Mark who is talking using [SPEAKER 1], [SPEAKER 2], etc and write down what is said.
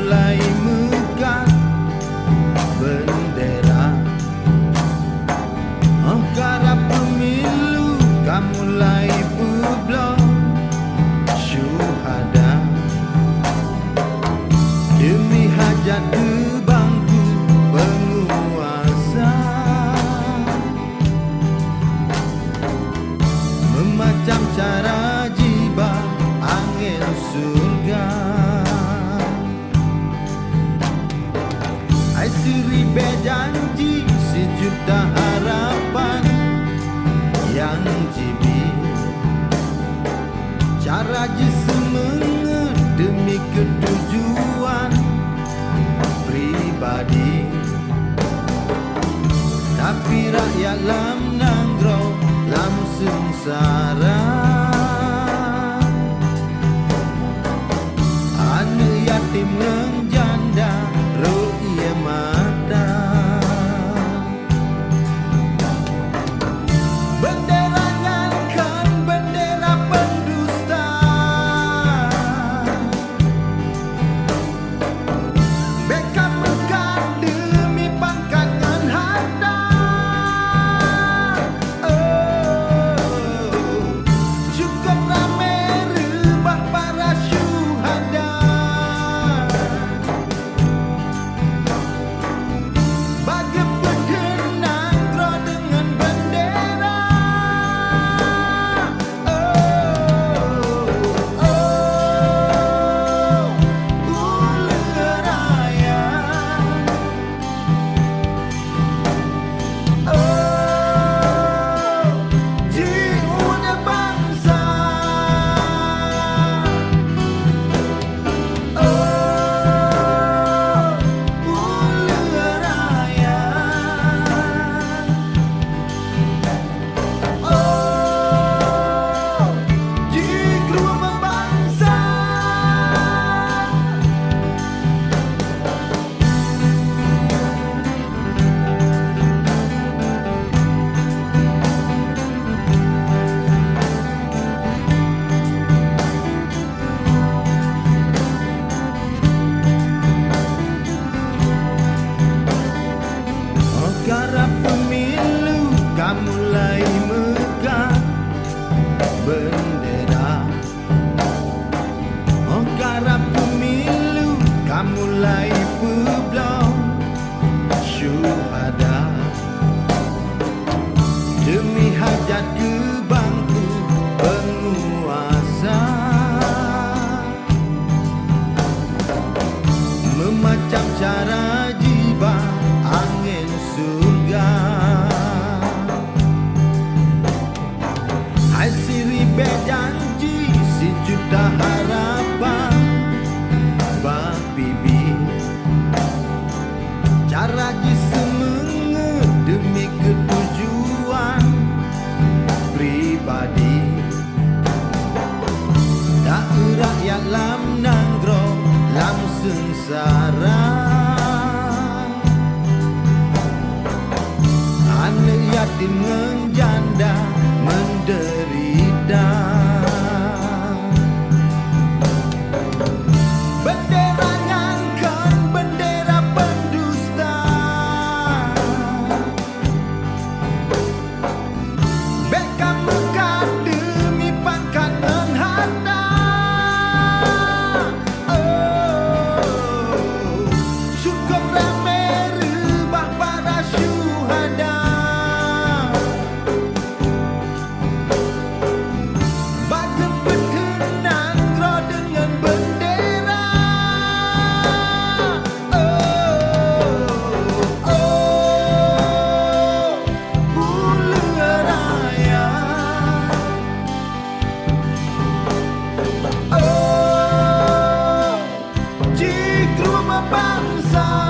[SPEAKER 1] mulai megang bendera. Oh garap pemilu, kamu mulai berblok syuhada. Demi hajat bangku penguasa, memacam cara jiba angin surga. Ai seribu janji sejuta harapan yang jibi, cara semangat demi ketujuan pribadi. Tapi rakyat lam nanggro lam sengsara, anak yatim menjanda ro'ia mata. Bendera ngangkat bendera pendusta, bekam megah demi pangkat ngan harta. Cukup rame rebah para syuhada, bagi berdenang gro dengan bendera. Ule raya, jiwa bangsa. Ule raya, jiwa bangsa. Oh garap pemilu, kamu mulai megang bendera. Oh garap pemilu, kamu mulai berblok syuhada. Demi hajat ke bangku penguasa, memacam cara jiba angin surga. Hai seribu janji sejuta harapan babibi, cara semangat demi ketujuan pribadi. Tak rakyat lam nanggro lam sengsara, anak yatim menjanda menderita. Bendera ngangkat bendera pendusta, bekam megah demi pangkat dan harta. Cukup rame rebah para syuhada, bagi berdenang gro dengan bendera. Ule raya, jiwa bangsa.